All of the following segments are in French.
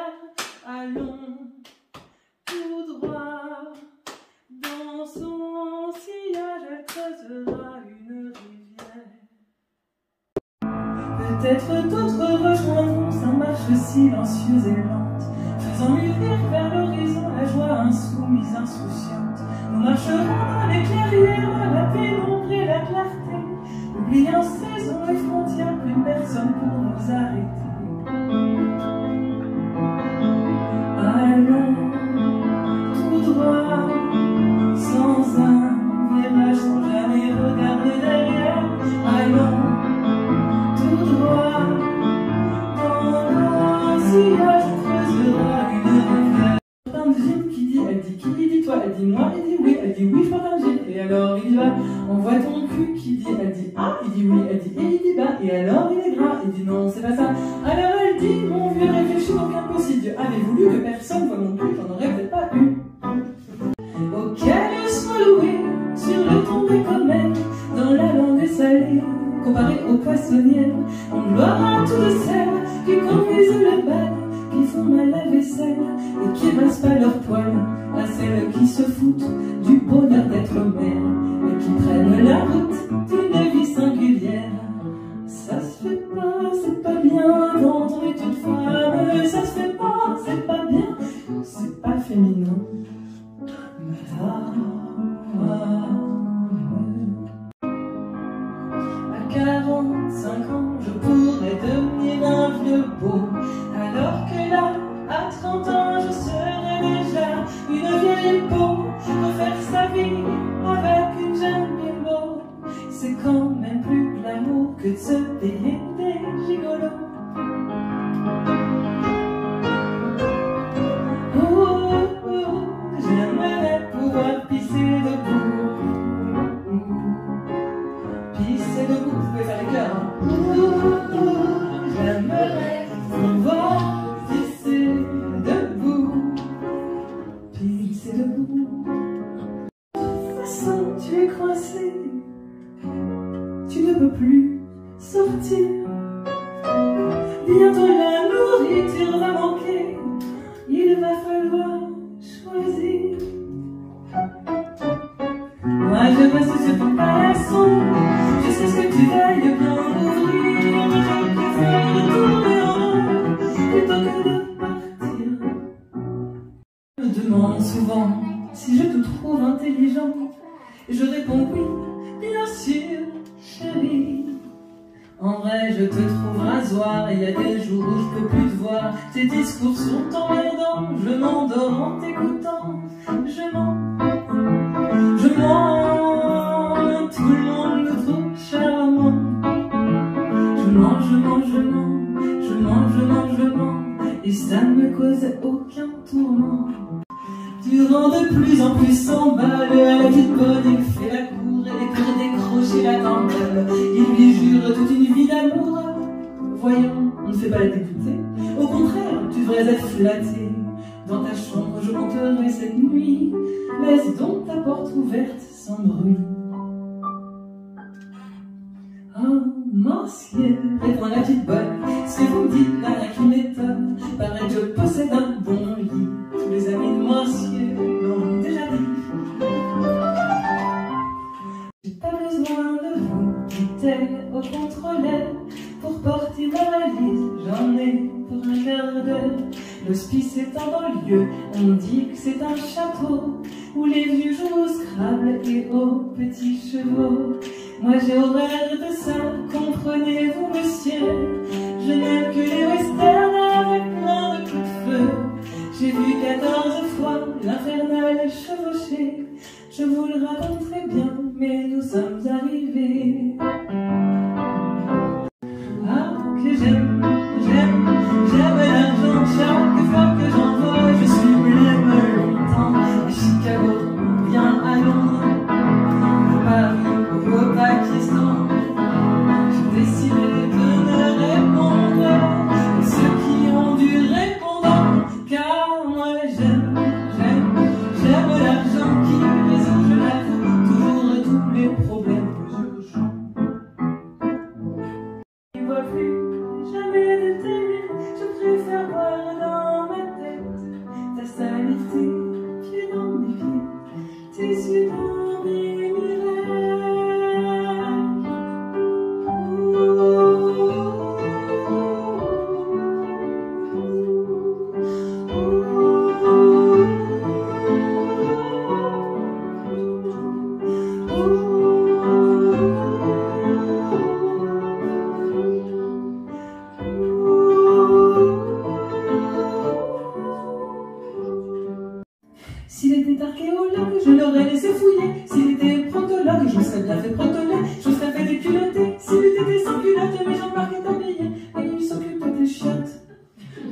légère. Allons tout droit, dans son sillage elle creusera une rivière. Peut-être d'autres rejoindront sa marche silencieuse et lente, faisant mûrir vers l'horizon la joie insoumise, insouciante. Nous marcherons dans les clairières, la pénombre et la clarté, oubliant saison et frontières, plus personne pour nous arrêter. Allons tout droit, sans un virage, sans jamais regarder derrière. Allons tout droit, dans un sillage on creusera une rivière. Je porte un jean qui dit, elle dit qui dit toi, elle dit moi, elle dit oui, je porte un jean. Et alors il va, on voit ton cul qui dit, elle dit ah, il dit oui, elle dit et il dit bah, et alors il est gras, il dit non, c'est pas ça. Alors elle dit, mon vieux réfléchit donc un peu, si Dieu avait voulu que personne voit mon cul, j'en aurais peut-être pas eu. Auquel soit loué sur le tombé comme elle, dans la langue salée, comparée aux poissonnières, on gloire à toutes celles qui conduisent le bal, qui font mal la vaisselle et qui rassent pas leurs poils, à celles qui se foutent du bonheur d'être mère et qui prennent la route d'une vie singulière. Ça se fait pas, c'est pas bien quand on est une femme, ça se fait pas, c'est pas bien, c'est pas féminin. À 45 ans, je pourrais devenir un vieux beau, alors que là, à 30 ans, je serais déjà une vieille peau. Refaire sa vie avec une jeune bimbo, c'est quand même plus glamour que de se payer des gigolos. J'aimerais pouvoir pisser debout. Pisser debout, vous pouvez faire les cœurs. J'aimerais pouvoir pisser debout. Pisser debout. De toute façon, tu es coincé. Tu ne peux plus sortir. Bientôt la nourriture va manquer. Il va falloir choisir. Moi je reste sur ton paillasson, je sais ce que tu veilles bien ouvrir. Je préfère retourner en rond plutôt que de partir. Je me demande souvent si je te trouve intelligent, et je réponds oui, bien sûr, chérie. En vrai, je te trouve rasoir, et il y a des jours où je peux plus te voir. Tes discours sont emmerdants, je m'endors en t'écoutant. Je mens, tout le monde me trouve charmant. Je mens, et ça ne me causait aucun tourment. Durant de plus en plus s'emballe, la petite bonne, il fait la cour, et pour décrocher la dentelle, il lui jure toute une vie d'amour. Voyons, on ne fait pas la dégoûter, au contraire, tu devrais être flatté. Dans ta chambre, je compterai cette nuit, laisse donc ta porte ouverte sans bruit. Oh, monsieur, répond la petite bonne, ce que vous me dites là qui m'étonne, paraît que je possède un bon lit. Tous les amis de monsieur l'ont déjà dit. J'ai pas besoin de vous, dit-elle au contrôleur, pour porter ma valise, j'en ai pour un quart d'heure. L'hospice est en banlieue, on dit que c'est un château où les vieux jouent au Scrabble et aux petits chevaux. Moi j'ai horreur de ça, comprenez-vous monsieur? Je n'aime que les westerns avec plein de coups de feu. J'ai vu 14 fois l'infernal chevaucher. Je vous le raconterai bien, mais nous sommes arrivés. Ah, que j'aime l'argent chaque fois que j'en vois. Je sublime longtemps à Chicago, bien à Londres, à Paris, au Pakistan. J'ai décidé de ne répondre à ceux qui ont du répondant, car moi j'aime l'argent qui résout, je l'avoue, toujours tous les problèmes que je chante. l'aurais laissé fouiller. S'il était proctologue, je me serais bien fait protoler. Je me serais fait déculotter. S'il eût été sans culotte, mes jambes marquaient habillées. Et il s'occupe de tes chiottes.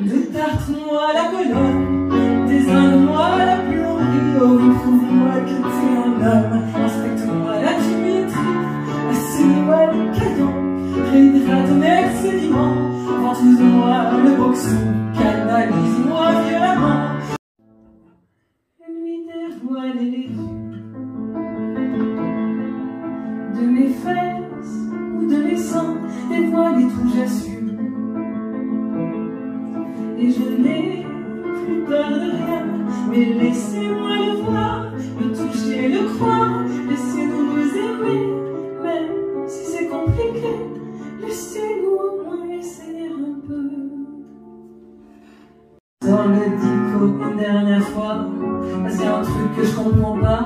Détarte-moi la colonne, désigne-moi la plomberie. Oh oui, prouve-moi que t'es un homme. Inspecte-moi la tuyauterie. Assieds-moi le caillon. Réhydrate mes sédiments. Ventouse-moi le boxon. Canalise-moi violemment. Lui dévoiler les yeux de mes fesses ou de mes seins. Dévoiler tout, j'assume. Et je n'ai plus peur de rien, mais laissez-moi le voir, le toucher, le croire, laissez-nous nous aimer, même si c'est compliqué, laissez-nous au moins essayer un peu. Dans le dico une dernière fois, c'est un truc que je comprends pas,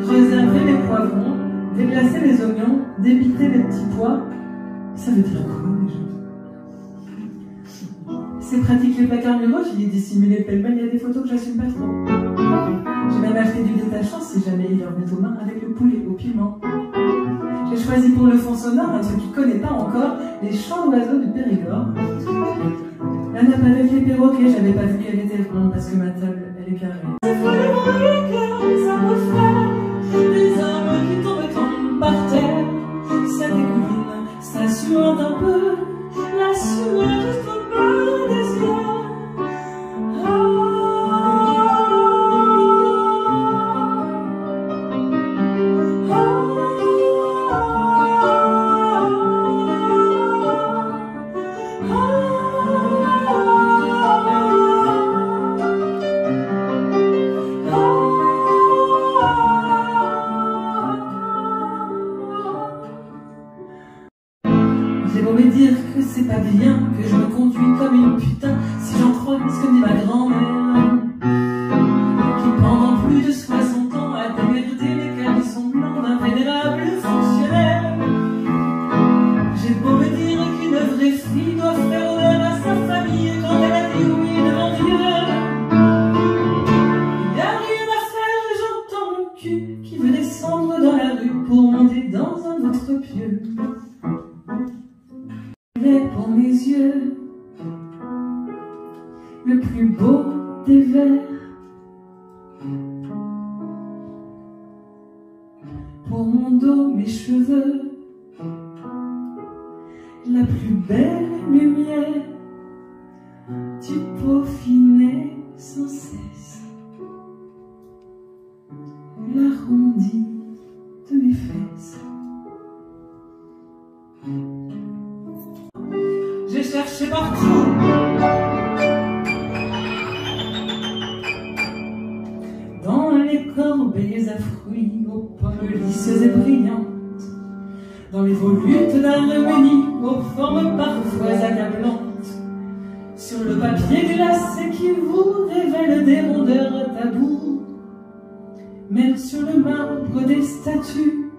réserver les poivrons, déglacer les oignons, débiter les petits pois, ça veut dire quoi déjà? C'est pratique le placard numéro, j'y ai dissimulé pêle-mêle, il y a des photos que j'assume pas trop. J'ai même acheté du détachant si jamais il en met aux mains avec le poulet au piment. J'ai choisi pour le fond sonore un truc qu'il connaît pas encore, les chants d'oiseaux du Périgord. La nappe avec les perroquets, j'avais pas vu qu'elle était ronde parce que ma table, elle est carrée. C'est fou le bruit que ça me fait, des hommes qui tombent par terre. Ça dégouline, ça suinte un peu, la sueur juste au bas des yeux. J'ai beau me dire que c'est pas bien, que je me conduis comme une putain, si j'en crois ce que dit ma grand-mère, qui pendant plus de 60 ans a démerdé les caleçons blancs d'un vénérable fonctionnaire. J'ai beau me dire qu'une vraie fille doit faire honneur à sa famille quand elle a dit oui devant Dieu. Il n'y a rien à faire, j'entends mon cul qui veut descendre dans la rue pour monter dans un autre pieu. Pour mes yeux, le plus beau des vers, pour mon dos, mes cheveux, la plus belle lumière, tu peaufinais sans cesse l'arrondi de mes fesses. J'ai cherché partout, dans les corbeilles à fruits, aux pommes lisses et brillantes, dans les volutes d'harmonie, aux formes parfois accablantes, sur le papier glacé qui vous révèle des rondeurs tabous, même sur le marbre des statues,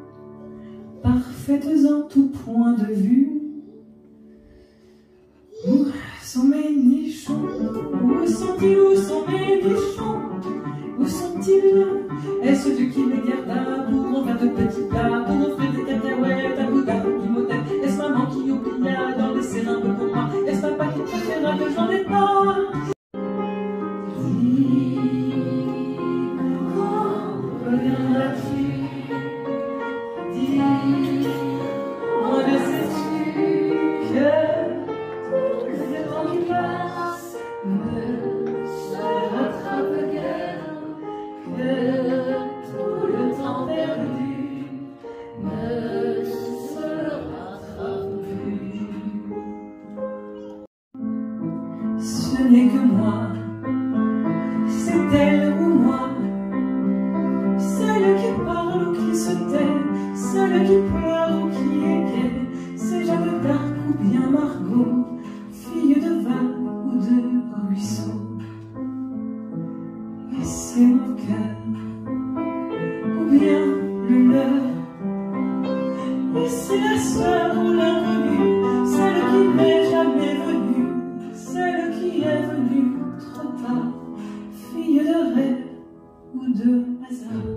parfaites en tout point de vue. Où sont mes nichons? Où sont-ils? Où sont mes nichons? Où sont-ils? Est-ce Dieu qui les garda pour en faire de petits plats, pour offrir des cacahuètes à Bouddha qui m'ôtait? Est-ce maman qui oublia dans les sérimpes pour moi? Est-ce papa qui préféra que j'en ai pas? Dis, quand reviendras-tu? Dis, moi ne sais-tu que le temps qui passe ne se rattrape guère, que tout le temps perdu ne se rattrape plus. Ce n'est que moi, c'est elle ou moi, celle qui parle ou qui se tait, celle qui pleure ou qui est gaie, c'est Jeanne d'Arc ou bien Margot, fille de vague ou de ruisseau. Et c'est mon cœur, ou bien le leur, et c'est la sœur ou l'inconnue, celle qui n'est jamais venue, celle qui est venue trop tard, fille de rêve ou de hasard.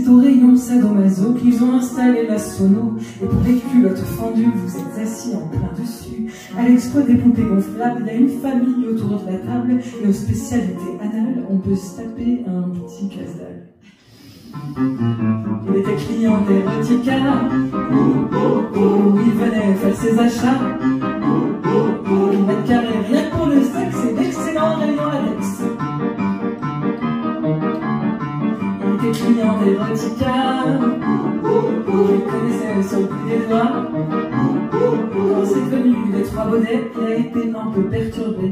C'est au rayon sadomaso qu'ils ont installé la sono. Et pour les culottes fendues, vous êtes assis en plein dessus. À l'expo des poupées gonflables, il y a une famille autour de la table. Et aux spécialités anales, on peut se taper un petit casse-dalle. Il était client d'Erotica. Il venait faire ses achats. 1 mètre carré rien que pour le sexe et d'excellents rayons latex. Il était client d'Erotica. Il connaissait sur le bout des doigts. Quand c'est devenu les 3 bonnets, il a été un peu perturbé.